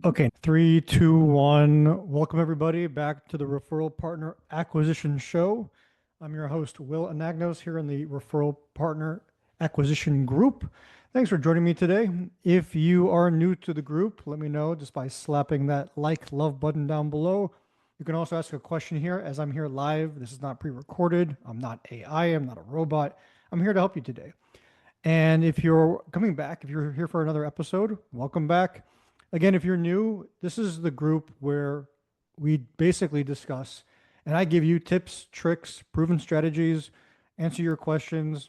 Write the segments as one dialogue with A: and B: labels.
A: Okay, three, two, one. Welcome everybody back to the Referral Partner Acquisition Show. I'm your host, Will Anagnos, here in the Referral Partner Acquisition Group. Thanks for joining me today. If you are new to the group, let me know just by slapping that like, love button down below. You can also ask a question here as I'm here live. This is not pre-recorded. I'm not AI. I'm not a robot. I'm here to help you today. And if you're coming back, if you're here for another episode, welcome back. Again, if you're new, this is the group where we basically discuss and I give you tips, tricks, proven strategies, answer your questions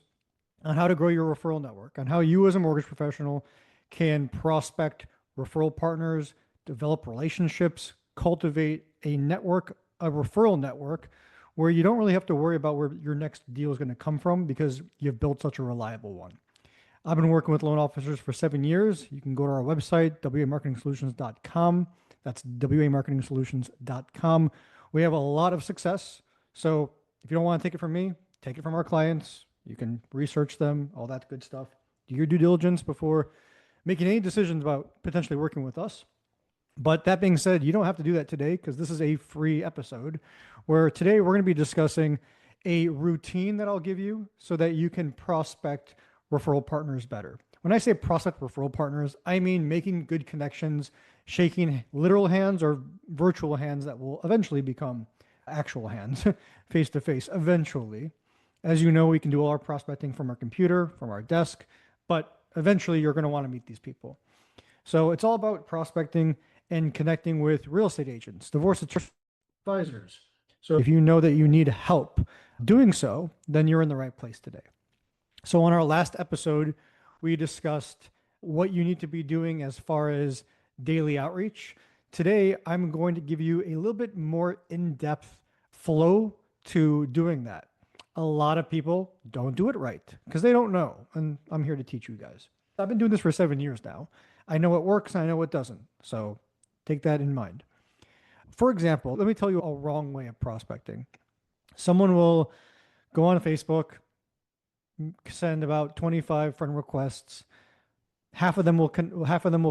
A: on how to grow your referral network, on how you as a mortgage professional can prospect referral partners, develop relationships, cultivate a network, a referral network where you don't really have to worry about where your next deal is going to come from because you've built such a reliable one. I've been working with loan officers for 7 years. You can go to our website, wamarketingsolutions.com. That's wamarketingsolutions.com. We have a lot of success. So if you don't want to take it from me, take it from our clients. You can research them, all that good stuff. Do your due diligence before making any decisions about potentially working with us. But that being said, you don't have to do that today because this is a free episode where today we're going to be discussing a routine that I'll give you so that you can prospect referral partners better. When I say prospect referral partners, I mean making good connections, shaking literal hands or virtual hands that will eventually become actual hands face to face eventually. As you know, we can do all our prospecting from our computer, from our desk, but eventually you're going to want to meet these people. So it's all about prospecting and connecting with real estate agents, divorce attorneys, advisors. So if you know that you need help doing so, then you're in the right place today. So on our last episode, we discussed what you need to be doing as far as daily outreach. Today, I'm going to give you a little bit more in-depth flow to doing that. A lot of people don't do it right because they don't know, and I'm here to teach you guys. I've been doing this for 7 years now. I know what works and I know what doesn't. So take that in mind. For example, let me tell you a wrong way of prospecting. Someone will go on Facebook, send about 25 friend requests. Half of them will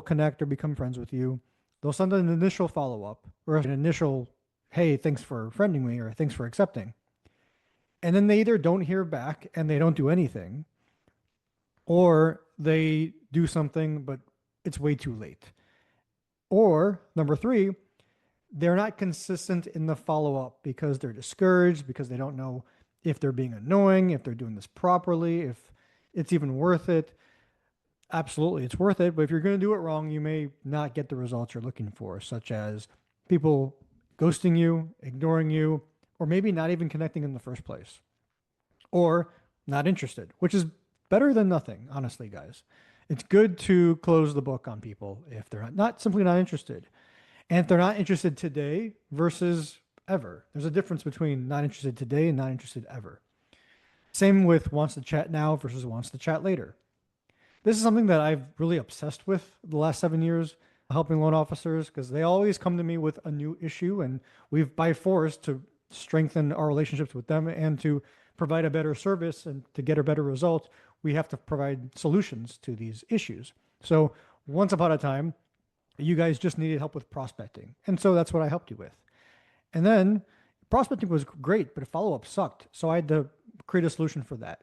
A: connect or become friends with you. They'll send an initial follow-up or an initial, hey, thanks for friending me or thanks for accepting. And then they either don't hear back and they don't do anything, or they do something, but it's way too late. Or number three, they're not consistent in the follow-up because they're discouraged, because they don't know if they're being annoying, if they're doing this properly, if it's even worth it. Absolutely, it's worth it. But if you're going to do it wrong, you may not get the results you're looking for, such as people ghosting you, ignoring you, or maybe not even connecting in the first place, or not interested, which is better than nothing, honestly, guys. It's good to close the book on people if they're not simply not interested. And if they're not interested today versus ever, there's a difference between not interested today and not interested ever. Same with wants to chat now versus wants to chat later. This is something that I've really obsessed with the last 7 years, helping loan officers, because they always come to me with a new issue, and we've by force to strengthen our relationships with them and to provide a better service and to get a better result, we have to provide solutions to these issues. So once upon a time, you guys just needed help with prospecting. And so that's what I helped you with. And then prospecting was great, but follow-up sucked. So I had to create a solution for that.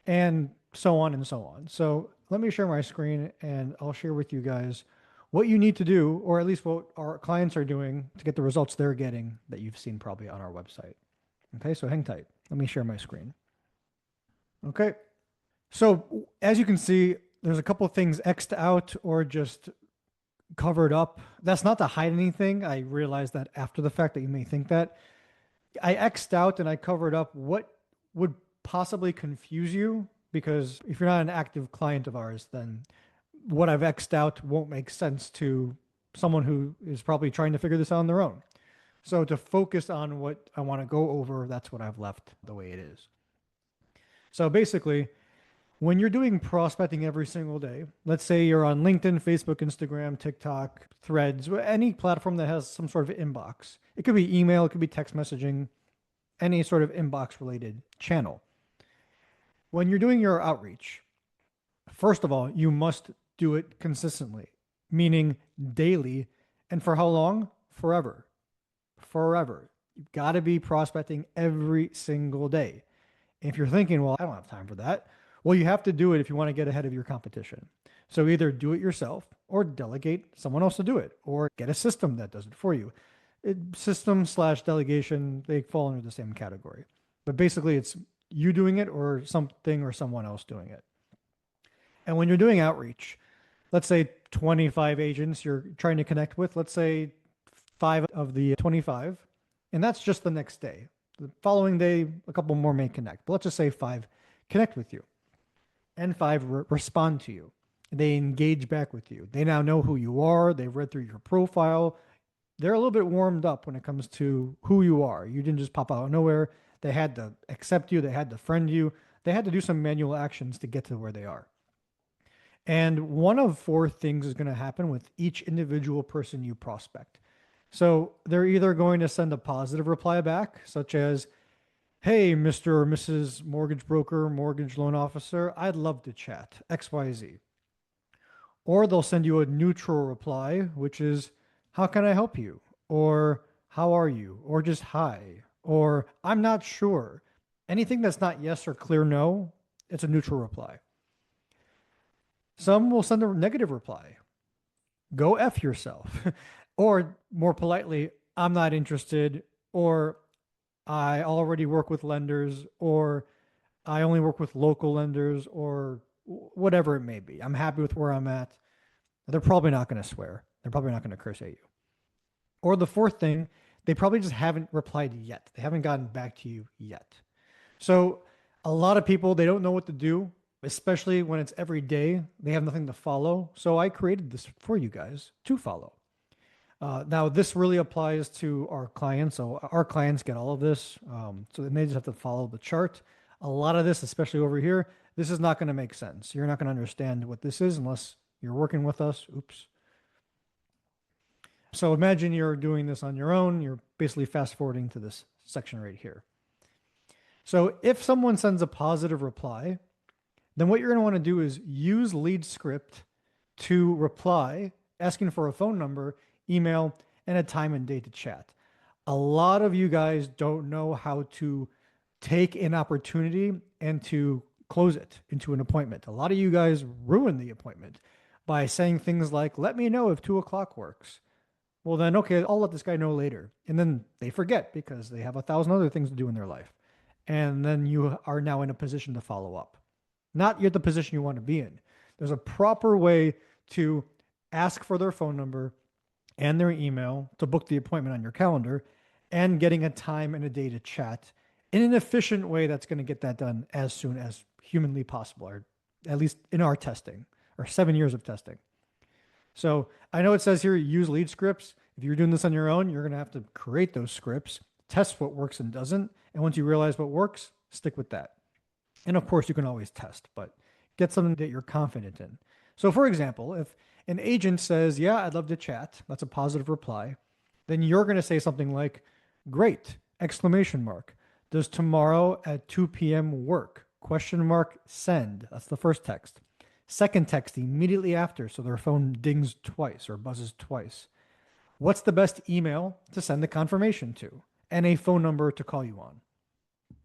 A: And so on and so on. So let me share my screen and I'll share with you guys what you need to do, or at least what our clients are doing to get the results they're getting that you've seen probably on our website. Okay, so hang tight. Let me share my screen. Okay, so as you can see, there's a couple of things X'd out or just covered up. That's not to hide anything. I realized that after the fact that you may think that. I X'd out and I covered up what would possibly confuse you, because if you're not an active client of ours, then what I've X'd out won't make sense to someone who is probably trying to figure this out on their own. So to focus on what I want to go over, that's what I've left the way it is. So basically, when you're doing prospecting every single day, let's say you're on LinkedIn, Facebook, Instagram, TikTok, Threads, any platform that has some sort of inbox. It could be email, it could be text messaging, any sort of inbox related channel. When you're doing your outreach, first of all, you must do it consistently, meaning daily. And for how long? Forever. Forever. You've got to be prospecting every single day. If you're thinking, well, I don't have time for that, well, you have to do it if you want to get ahead of your competition. So either do it yourself or delegate someone else to do it or get a system that does it for you. System slash delegation, they fall under the same category. But basically, it's you doing it or something or someone else doing it. And when you're doing outreach, let's say 25 agents you're trying to connect with, let's say 5 of the 25, and that's just the next day. The following day, a couple more may connect, but let's just say 5 connect with you and 5 respond to you. They engage back with you. They now know who you are. They've read through your profile. They're a little bit warmed up when it comes to who you are. You didn't just pop out of nowhere. They had to accept you. They had to friend you. They had to do some manual actions to get to where they are. And one of 4 things is going to happen with each individual person you prospect. So they're either going to send a positive reply back, such as, hey, Mr. or Mrs. Mortgage Broker, Mortgage Loan Officer, I'd love to chat, XYZ. Or they'll send you a neutral reply, which is, how can I help you? Or how are you? Or just hi. Or I'm not sure. Anything that's not yes or clear no, it's a neutral reply. Some will send a negative reply. Go F yourself. Or more politely, I'm not interested. Or I already work with lenders. Or I only work with local lenders. Or whatever it may be. I'm happy with where I'm at. They're probably not going to swear. They're probably not going to curse at you. Or the 4th thing, they probably just haven't replied yet. They haven't gotten back to you yet. So a lot of people, they don't know what to do, especially when it's every day. They have nothing to follow. So I created this for you guys to follow. Now, this really applies to our clients. So our clients get all of this. So they just have to follow the chart. A lot of this, especially over here, this is not going to make sense. You're not going to understand what this is unless you're working with us. Oops. So imagine you're doing this on your own. You're basically fast forwarding to this section right here. So if someone sends a positive reply, then what you're going to want to do is use lead script to reply, asking for a phone number, email, and a time and date to chat. A lot of you guys don't know how to take an opportunity and to close it into an appointment. A lot of you guys ruin the appointment by saying things like, let me know if 2 o'clock works. Well, then, okay, I'll let this guy know later. And then they forget because they have 1,000 other things to do in their life. And then you are now in a position to follow up. Not yet the position you want to be in. There's a proper way to ask for their phone number and their email to book the appointment on your calendar and getting a time and a day to chat in an efficient way that's going to get that done as soon as humanly possible, or at least in our testing, or 7 years of testing. So I know it says here, use lead scripts. If you're doing this on your own, you're going to have to create those scripts, test what works and doesn't. And once you realize what works, stick with that. And of course, you can always test, but get something that you're confident in. So for example, if an agent says, yeah, I'd love to chat, that's a positive reply, then you're going to say something like, great, exclamation mark. Does tomorrow at 2 p.m. work? Question mark, send. That's the first text. Second text immediately after, so their phone dings twice or buzzes twice. What's the best email to send the confirmation to? And a phone number to call you on.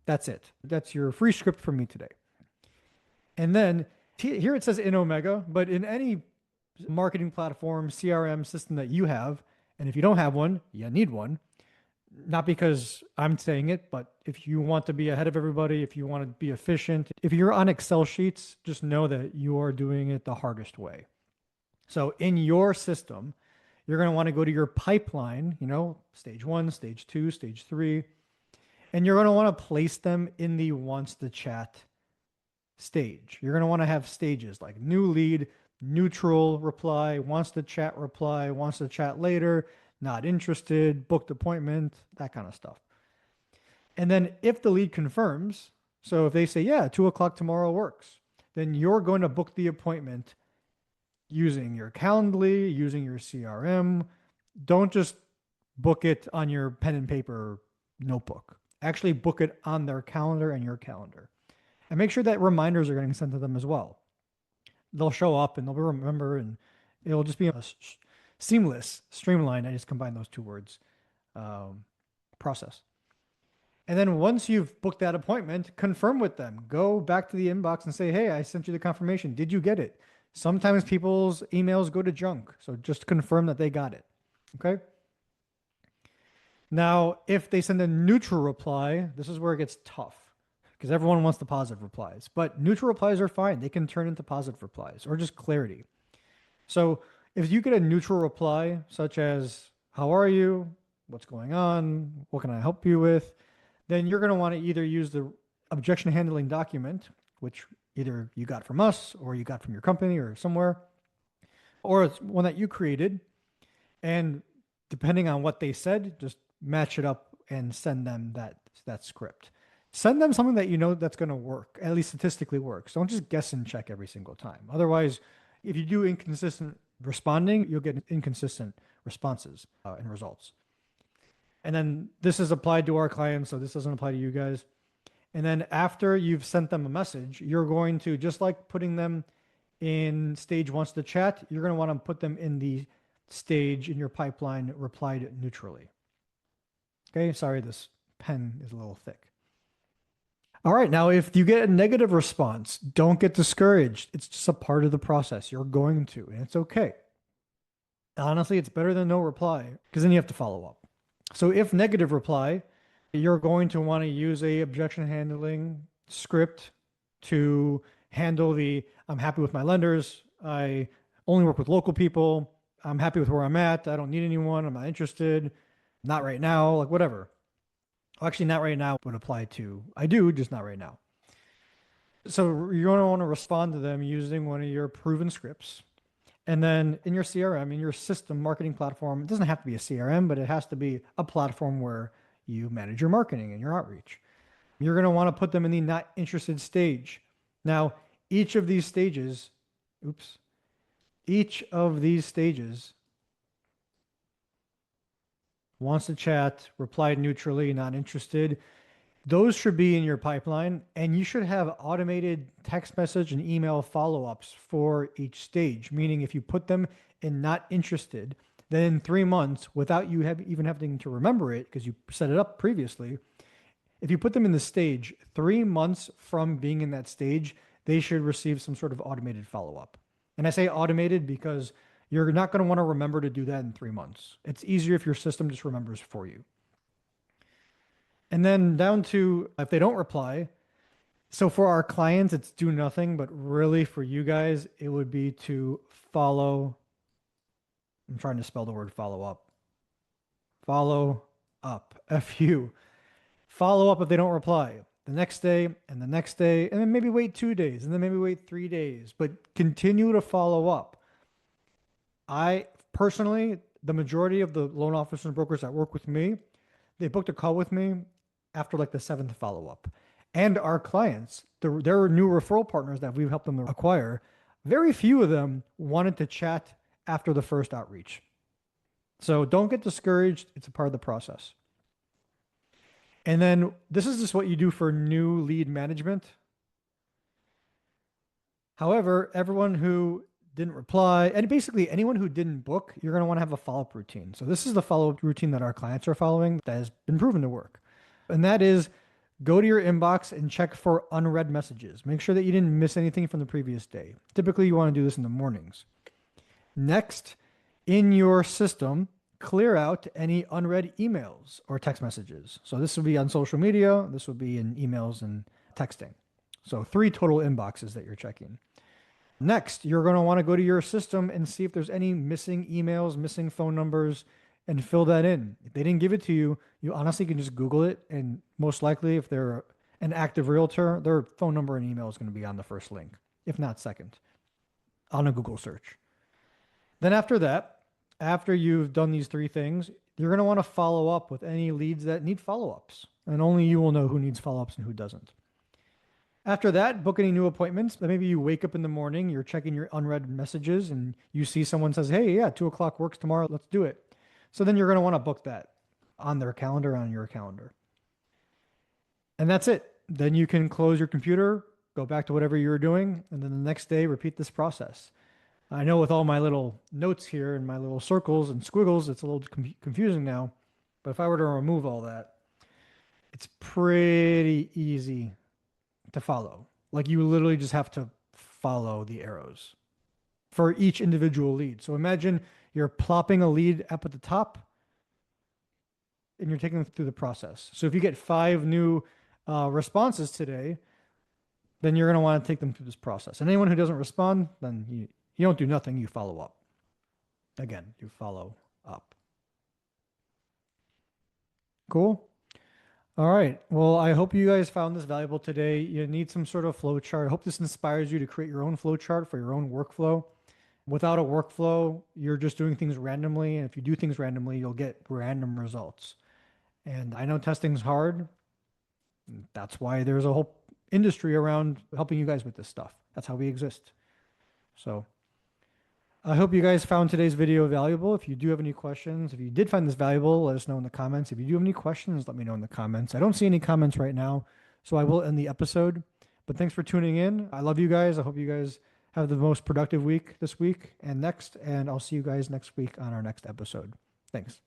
A: That's it. That's your free script from me today. And then here it says in Omega, but in any marketing platform, CRM system that you have, and if you don't have one, you need one. Not because I'm saying it, but if you want to be ahead of everybody, if you want to be efficient, if you're on Excel sheets, just know that you are doing it the hardest way. So in your system, you're going to want to go to your pipeline, stage 1, stage 2, stage 3, and you're going to want to place them in the wants to chat stage. You're going to want to have stages like new lead, neutral reply, wants to chat reply, wants to chat later, not interested, booked appointment, that kind of stuff. And then if the lead confirms, so if they say, yeah, 2 o'clock tomorrow works, then you're going to book the appointment using your Calendly, using your CRM. Don't just book it on your pen and paper notebook. Actually book it on their calendar and your calendar. And make sure that reminders are getting sent to them as well. They'll show up and they'll remember and It'll just be a seamless, streamlined. I just combined those two words, process. And then once you've booked that appointment, confirm with them. Go back to the inbox and say, hey, I sent you the confirmation. Did you get it? Sometimes people's emails go to junk. So just confirm that they got it. Okay. Now, if they send a neutral reply, this is where it gets tough because everyone wants the positive replies. But neutral replies are fine. They can turn into positive replies or just clarity. So if you get a neutral reply, such as, how are you? What's going on? What can I help you with? Then you're going to want to either use the objection handling document, which either you got from us or you got from your company or somewhere, or it's one that you created. And depending on what they said, just match it up and send them that script. Send them something that you know that's going to work, at least statistically works. Don't just guess and check every single time. Otherwise, if you do inconsistent responding, you'll get inconsistent responses and results. And then this is applied to our clients, so this doesn't apply to you guys. And then after you've sent them a message, you're going to, just like putting them in stage wants to chat, you're going to want to put them in the stage in your pipeline replied neutrally. Okay, sorry, this pen is a little thick. All right, now if you get a negative response, don't get discouraged. It's just a part of the process. You're going to, and it's okay. Honestly, it's better than no reply because then you have to follow up. So if negative reply, you're going to want to use a objection handling script to handle the, I'm happy with my lenders. I only work with local people. I'm happy with where I'm at. I don't need anyone. I'm not interested. Not right now, like whatever. Actually, not right now would apply to, I do, just not right now. So you're going to want to respond to them using one of your proven scripts. And then in your CRM, in your system marketing platform, it doesn't have to be a CRM, but it has to be a platform where you manage your marketing and your outreach. You're going to want to put them in the not interested stage. Now, each of these stages wants to chat, replied neutrally, not interested. Those should be in your pipeline, and you should have automated text message and email follow-ups for each stage, meaning if you put them in not interested, then in 3 months, without you even having to remember it because you set it up previously, if you put them in the stage, 3 months from being in that stage, they should receive some sort of automated follow-up. And I say automated because you're not going to want to remember to do that in 3 months. It's easier if your system just remembers for you. And then down to if they don't reply. So for our clients, it's do nothing, but really for you guys, it would be to follow. I'm trying to spell the word follow up. Follow up. F-U. Follow up if they don't reply. The next day and the next day, and then maybe wait 2 days, and then maybe wait 3 days, but continue to follow up. I personally, the majority of the loan officers and brokers that work with me, they booked a call with me after like the 7th follow-up. And our clients, their new referral partners that we've helped them acquire, very few of them wanted to chat after the first outreach. So don't get discouraged. It's a part of the process. And then this is just what you do for new lead management. However, everyone who didn't reply, and basically anyone who didn't book, you're going to want to have a follow-up routine. So this is the follow-up routine that our clients are following that has been proven to work. And that is go to your inbox and check for unread messages. Make sure that you didn't miss anything from the previous day. Typically, you want to do this in the mornings. Next, in your system, clear out any unread emails or text messages. So this would be on social media. This would be in emails and texting. So 3 total inboxes that you're checking. Next, you're going to want to go to your system and see if there's any missing emails, missing phone numbers, and fill that in. If they didn't give it to you, you honestly can just Google it. And most likely, if they're an active realtor, their phone number and email is going to be on the first link, if not second, on a Google search. Then after that, after you've done these 3 things, you're going to want to follow up with any leads that need follow-ups. And only you will know who needs follow-ups and who doesn't. After that, book any new appointments. Maybe you wake up in the morning, you're checking your unread messages, and you see someone says, hey, yeah, 2 o'clock works tomorrow. Let's do it. So then you're going to want to book that on their calendar, on your calendar. And that's it. Then you can close your computer, go back to whatever you were doing, and then the next day, repeat this process. I know with all my little notes here and my little circles and squiggles, it's a little confusing now. But if I were to remove all that, it's pretty easy to follow. Like you literally just have to follow the arrows for each individual lead. So imagine you're plopping a lead up at the top and you're taking them through the process. So if you get 5 new responses today, then you're going to want to take them through this process. And anyone who doesn't respond, then you don't do nothing, you follow up. Again, you follow up. Cool. All right. Well, I hope you guys found this valuable today. You need some sort of flow chart. I hope this inspires you to create your own flow chart for your own workflow. Without a workflow, you're just doing things randomly. And if you do things randomly, you'll get random results. And I know testing's hard. That's why there's a whole industry around helping you guys with this stuff. That's how we exist. So I hope you guys found today's video valuable. If you do have any questions, if you did find this valuable, let us know in the comments. If you do have any questions, let me know in the comments. I don't see any comments right now, so I will end the episode. But thanks for tuning in. I love you guys. I hope you guys have the most productive week this week and next. And I'll see you guys next week on our next episode. Thanks.